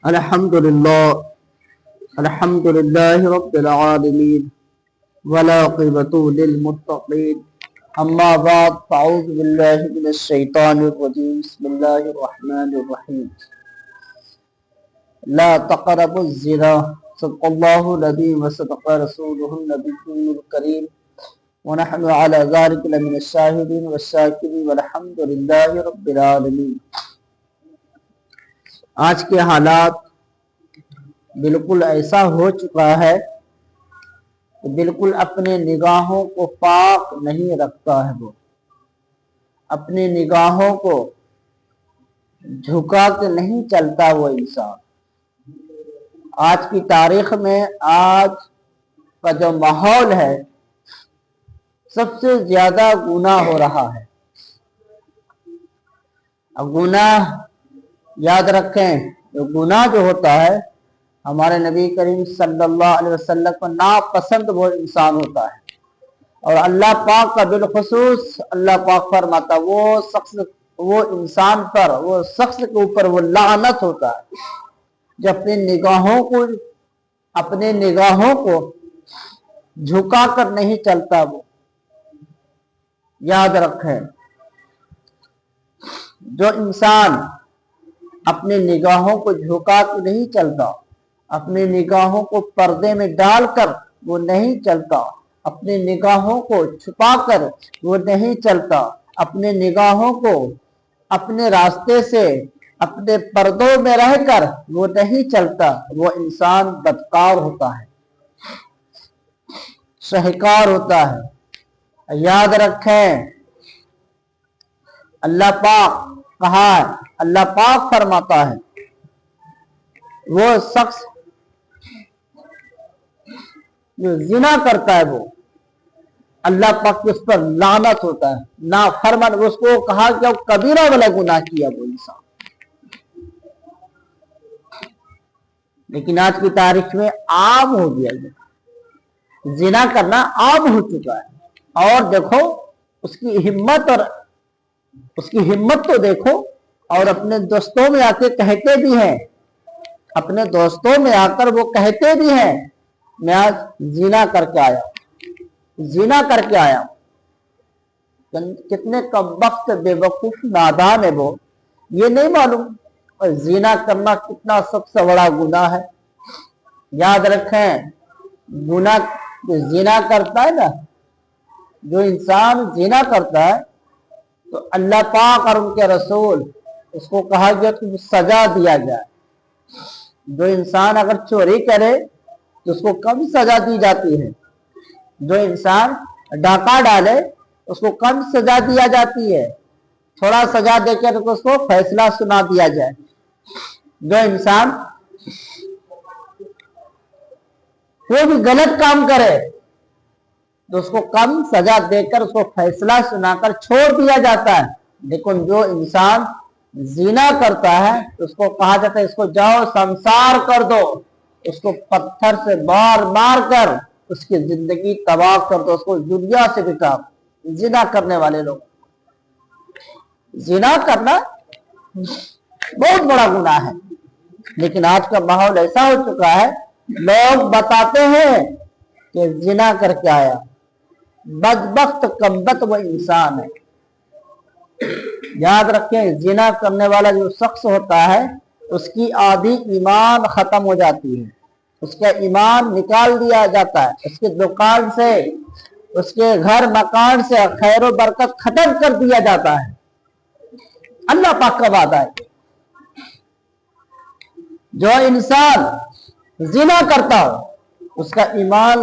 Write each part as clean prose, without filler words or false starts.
الحمد لله رب العالمين والعاقبة للمتقين أما بعد فأعوذ بالله من الشيطان الرجيم بسم الله الرحمن الرحيم لا تقربوا الزنا صدق الله العظيم وصدق رسوله النبي الكريم ونحن على ذلك لمن الشاهدين والشاكرين والحمد لله رب العالمين۔ آج کے حالات بالکل ایسا ہو چکا ہے کہ بالکل اپنے نگاہوں کو پاک نہیں رکھتا ہے، وہ اپنی نگاہوں کو جھکا کے نہیں چلتا وہ انسان۔ آج کی تاریخ میں آج کا جو ماحول ہے سب سے زیادہ گناہ ہو رہا ہے۔ اب گناہ یاد رکھیں، گناہ جو ہوتا ہے ہمارے نبی کریم صلی اللہ علیہ وسلم کو ناپسند وہ انسان ہوتا ہے، اور اللہ پاک کا بالخصوص اللہ پاک فرماتا وہ انسان پر، وہ شخص کے اوپر وہ لعنت ہوتا ہے جو اپنے نگاہوں کو جھکا کر نہیں چلتا۔ وہ یاد رکھیں، جو انسان اپنے نگاہوں کو جھکا کے نہیں چلتا، اپنے نگاہوں کو پردے میں ڈال کر وہ نہیں چلتا، اپنے نگاہوں کو چھپا کر وہ نہیں چلتا، اپنے نگاہوں کو اپنے راستے سے اپنے پردوں میں رہ کر وہ نہیں چلتا، وہ انسان بدکار ہوتا ہے، شہکار ہوتا ہے۔ یاد رکھیں، اللہ پاک کہا ہے، اللہ پاک فرماتا ہے وہ شخص جو زنا کرتا ہے وہ اللہ پاک اس پر لعنت ہوتا ہے، نافرمان۔ اس کو کہا کہ وہ کبیرہ والا گناہ کیا وہ انسان۔ لیکن آج کی تاریخ میں عام ہو گیا، زنا کرنا عام ہو چکا ہے۔ اور دیکھو اس کی ہمت تو دیکھو، اور اپنے دوستوں میں آ کے کہتے بھی ہیں، اپنے دوستوں میں آ کر وہ کہتے بھی ہیں میں آج زنا کر کے آیا۔ کتنے کم وقت بے وقوف نادان ہے وہ، یہ نہیں معلوم زنا کرنا کتنا سب سے بڑا گناہ ہے۔ یاد رکھیں، زنا کرتا ہے نا، جو انسان زنا کرتا ہے تو اللہ پاک اور ان کے رسول اس کو کہا گیا کہ سزا دیا جائے۔ جو انسان اگر چوری کرے تو اس کو کم سزا دی جاتی ہے، جو انسان ڈاکہ ڈالے اس کو کم سزا دیا جاتی ہے، تھوڑا سزا دے کر اس کو فیصلہ سنا دیا جائے۔ جو انسان کوئی بھی غلط کام کرے تو اس کو کم سزا دے کر اس کو فیصلہ سنا کر چھوڑ دیا جاتا ہے۔ لیکن جو انسان زنا کرتا ہے اس کو کہا جاتا ہے اس کو جاؤ سنسار کر دو، اس کو پتھر سے مار مار کر اس کی زندگی تباہ کر دو، اس کو دنیا سے مٹا۔ زنا کرنے والے لوگ، زنا کرنا بہت بڑا گناہ ہے، لیکن آج کا ماحول ایسا ہو چکا ہے، لوگ بتاتے ہیں کہ زنا کر کے آیا۔ بدبخت کمبخت وہ انسان ہے۔ یاد رکھیں، زنا کرنے والا جو شخص ہوتا ہے اس کی آدھی ایمان ختم ہو جاتی ہے، اس کا ایمان نکال دیا جاتا ہے، اس کے دکان سے، اس کے گھر مکان سے خیر و برکت ختم کر دیا جاتا ہے۔ اللہ پاک کا وعدہ ہے، جو انسان زنا کرتا ہو اس کا ایمان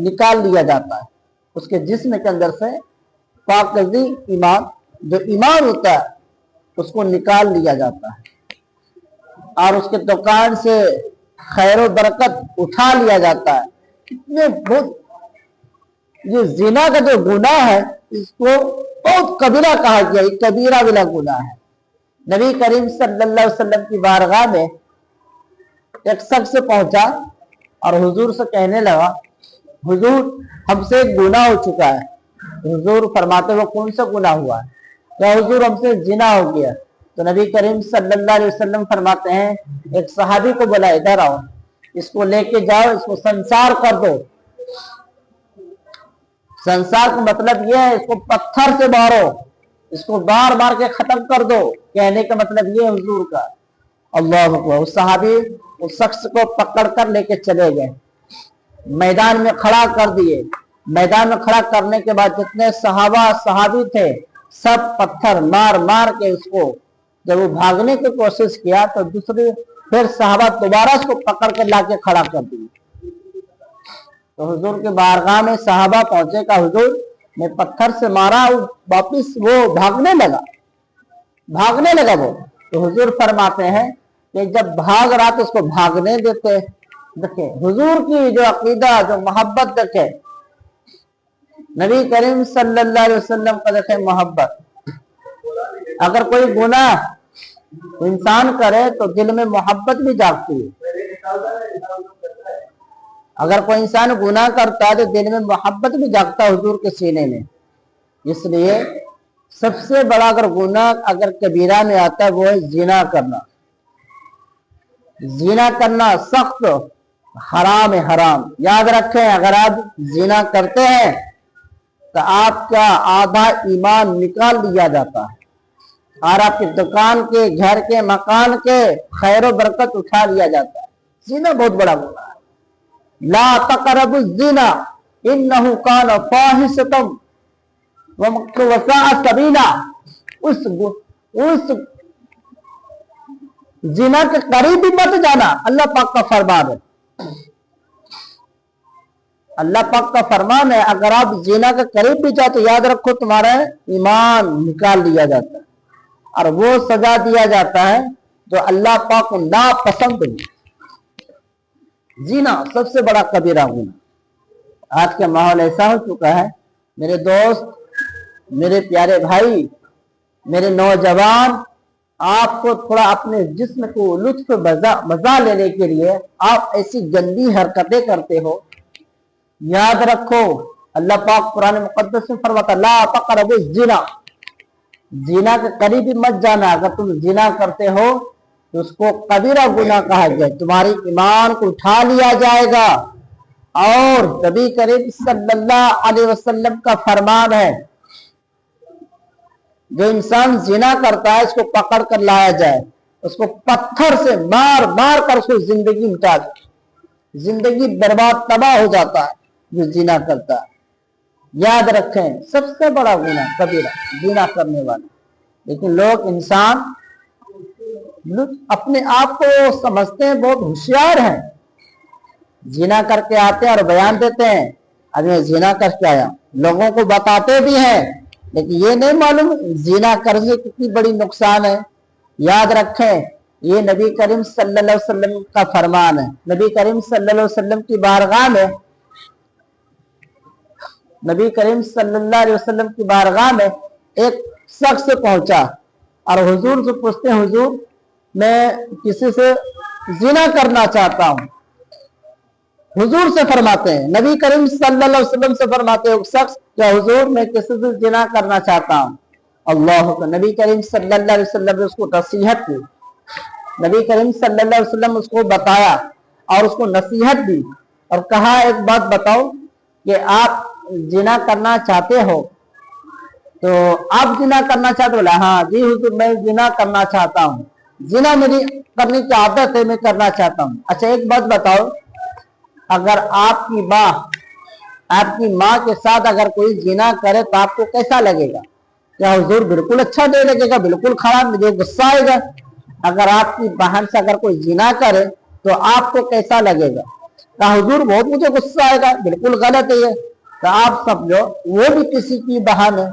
نکال لیا جاتا ہے، اس کے جسم کے اندر سے پاکیزی ایمان، جو ایمان ہوتا ہے اس کو نکال لیا جاتا ہے، اور اس کے دکان سے خیر و برکت اٹھا لیا جاتا ہے۔ یہ زنا کا جو گناہ ہے اس کو بہت کبیرہ کہا گیا، یہ کبیرہ والا گناہ ہے۔ نبی کریم صلی اللہ علیہ وسلم کی بارگاہ میں ایک شخص سے پہنچا اور حضور سے کہنے لگا، حضور ہم سے ایک گناہ ہو چکا ہے۔ حضور فرماتے وہ کون سا گناہ ہوا ہے؟ کہ حضور ہم سے زنا ہو گیا۔ तो नबी करीम सल्लल्लाहु अलैहि वसल्लम फरमाते हैं, एक सहाबी को बोला, इधर आओ, इसको लेके जाओ, इसको संसार कर दो। संसार का मतलब यह है, इसको पत्थर से मारो, इसको बार बार के खत्म कर दो। कहने का मतलब ये हुजूर का। अल्लाह अकबर। उस सहाबी उस शख्स को पकड़ कर लेके चले गए, मैदान में खड़ा कर दिए। मैदान में खड़ा करने के बाद जितने सहाबी थे सब पत्थर मार मार के उसको, जब वो भागने की कोशिश किया तो दूसरे फिर सहाबा दोबारा उसको पकड़ कर लाके खड़ा कर दिए। तो हुजूर के बारगाह में सहाबा पहुंचे, का हुजूर ने पत्थर से मारा, वापिस वो भागने लगा वो। तो हुजूर फरमाते हैं कि जब भाग रहा तो उसको भागने देते। देखे हुजूर की जो अकीदा, जो मोहब्बत, देखे नबी करीम सल्लल्लाहु अलैहि वसल्लम का, देखे मोहब्बत। अगर कोई गुनाह इंसान करे तो दिल में मोहब्बत भी जागती है। अगर कोई इंसान गुनाह करता है तो दिल में मोहब्बत भी जागता है हुजूर के सीने में। इसलिए सबसे बड़ा अगर गुनाह अगर कबीरा में आता है वो है जिना करना। जिना करना सख्त हराम है, हराम। याद रखें, अगर आप जिना करते हैं तो आपका आधा ईमान निकाल लिया जाता है और आपकी दुकान के, घर के, मकान के खैर बरकत उठा लिया जाता है। जिना बहुत बड़ा गुनाह है। ला तक़रबु ज़िना इन्नहु कान फ़ाहिशतम व साअ सबीला। उस जिना के करीब भी मत जाना, अल्लाह पाक का फरमान है। अल्लाह पाक का फरमान है, अगर आप जिना के करीब भी जाओ तो याद रखो तुम्हारा ईमान निकाल लिया जाता है और वो सजा दिया जाता है जो अल्लाह पाक को नापसंद है। जीना सबसे बड़ा कबीरा गुनाह। आज का माहौल ऐसा हो चुका है, मेरे दोस्त, मेरे प्यारे भाई, मेरे नौजवान, आपको थोड़ा अपने जिस्म को लुत्फ मजा लेने के लिए आप ऐसी गंदी हरकतें करते हो। याद रखो, अल्लाह पाक कुरान मुकद्दस में फरमाता, ला तक़रबु ज़िना, जिना के करीब भी मत जाना। अगर तुम जिना करते हो तो उसको कबीरा गुनाह कहा जाए, तुम्हारी ईमान को उठा लिया जाएगा। और नबी करीम सल्लल्लाहु अलैहि वसल्लम का फरमान है, जो इंसान जिना करता है इसको पकड़ कर लाया जाए, उसको पत्थर से मार मार कर उसको जिंदगी मिटा दे। जिंदगी बर्बाद तबाह हो जाता है जो जिना करता है। याद रखें, सबसे बड़ा गुनाह कबीरा जिना करने वाला। लेकिन लोग, इंसान अपने आप को समझते हैं बहुत होशियार हैं, जिना करके आते हैं और बयान देते हैं, अभी मैं जिना करके आया। लोगों को बताते भी हैं, लेकिन ये नहीं मालूम जिना करने कितनी बड़ी नुकसान है। याद रखें, ये नबी करीम सल्लल्लाहु अलैहि वसल्लम का फरमान है। नबी करीम सल्लल्लाहु अलैहि वसल्लम की बारगाह में, नबी करीम सल्लल्लाहु अलैहि वसल्लम की बारगाह में एक शख्स पहुंचा और हुजूर से पूछते हैं, हुजूर मैं किसी से जिना करना चाहता हूं। हुजूर से फरमाते हैं, नबी करीम सल्लल्लाहु अलैहि वसल्लम से फरमाते हैं शख्स, क्या हुजूर मैं किसी से जिना करना चाहता हूं। अल्लाह को नबी करीम सल्लल्लाहु अलैहि वसल्लम ने उसको नसीहत की। नबी करीम सल्लल्लाहु अलैहि वसल्लम उसको बताया और उसको नसीहत दी और कहा, एक बात बताओ कि आप जिना करना चाहते हो, तो आप जिना करना चाहते हो? बोला, हाँ जी हुजूर मैं जिना करना चाहता हूँ, जिना मेरी करने की आदत है, मैं करना चाहता हूँ। अच्छा एक बात बताओ, अगर आपकी माँ के साथ अगर कोई जिना करे तो आपको कैसा लगेगा? क्या हुजूर बिल्कुल अच्छा नहीं लगेगा, बिल्कुल खराब, मुझे गुस्सा आएगा। अगर आपकी बहन से अगर कोई जिना करे तो आपको कैसा लगेगा? क्या हुजूर बहुत मुझे गुस्सा आएगा, बिल्कुल गलत है ये। तो आप समझो वो भी किसी की बहन है,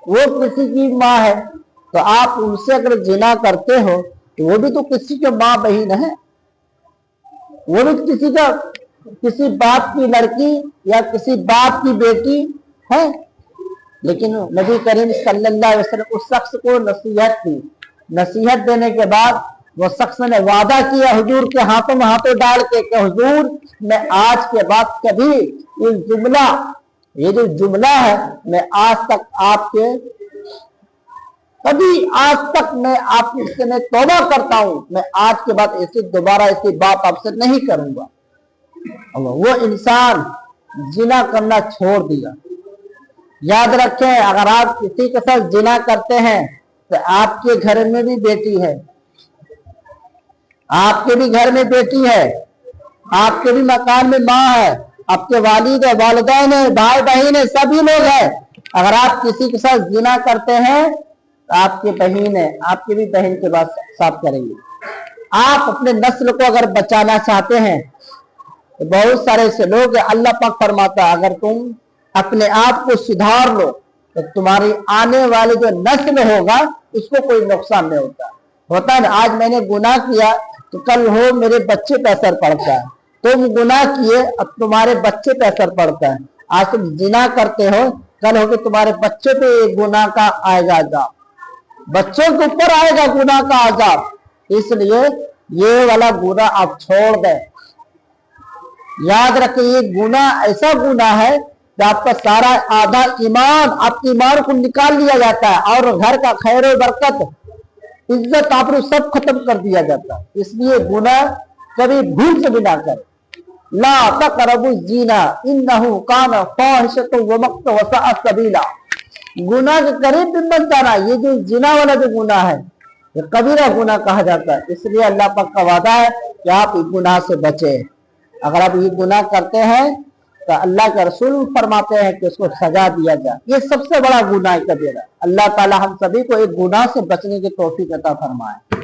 वो किसी की माँ है, तो आप उनसे अगर जिना करते हो तो वो भी तो किसी के माँ बहन है, वो भी किसी बाप की लड़की या किसी बाप की बेटी है। लेकिन नबी करीम सल्लल्लाहु अलैहि वसल्लम उस शख्स को नसीहत की। नसीहत देने के बाद वो शख्स ने वादा किया हुजूर के हाथों में हाथों डाल के कि हुजूर मैं आज के बाद कभी ये जो जुमला है मैं आज तक आपके कभी आज तक मैं आपसे मैं तौबा करता हूं, मैं आज के बाद ऐसी दोबारा ऐसी बात आपसे नहीं करूंगा। वो इंसान जिना करना छोड़ दिया। याद रखें, अगर आप किसी के साथ जिना करते हैं तो आपके घर में भी बेटी है, आपके भी घर में बेटी है, आपके भी मकान में माँ है, आपके वालिद है, वालिदैन है, भाई बहन है, सभी लोग हैं। अगर आप किसी के साथ जिना करते हैं तो आपकी बहन है, आपकी भी बहन के बाद साथ करेंगे। आप अपने नस्ल को अगर बचाना चाहते हैं तो बहुत सारे ऐसे लोग, अल्लाह पाक फरमाता है, अगर तुम अपने आप को सुधार लो तो तुम्हारी आने वाली जो नस्ल होगा उसको कोई नुकसान नहीं होता है ना। आज मैंने गुनाह किया तो कल हो मेरे बच्चे पे असर पड़ता है, तुम गुनाह किए अब तुम्हारे बच्चे पे असर पड़ता है। आज तुम जिना करते हो, कल हो कि तुम्हारे बच्चे पे गुनाह का आएगा अजाब, बच्चों के ऊपर आएगा गुनाह का अजाब। इसलिए ये वाला गुनाह आप छोड़ दें। याद रखें, ये गुनाह ऐसा गुनाह है कि आपका सारा आधा ईमान, आपके ईमान को निकाल लिया जाता है और घर का खैर और बरकत, इज्जत आबरू सब खत्म कर दिया जाता है। इसलिए गुनाह कभी भूल से भी ना करें। ला तक़रबु ज़िना इन्नहु कान फ़ाहिशतन व मक़्तन व सअ सबीला। गुनाह के करीब भी मत जाना। ये जो जिना वाला जो गुनाह है ये कबीरा गुनाह कहा जाता है। इसलिए अल्लाह पाक का वादा है कि आप इस गुनाह से बचे। अगर आप ये गुनाह करते हैं तो अल्लाह के रसूल फरमाते हैं कि उसको सजा दिया जाए। ये सबसे बड़ा गुनाह कबीरा। अल्लाह ताला हम सभी को एक गुनाह से बचने की तौफीक अता फरमाए।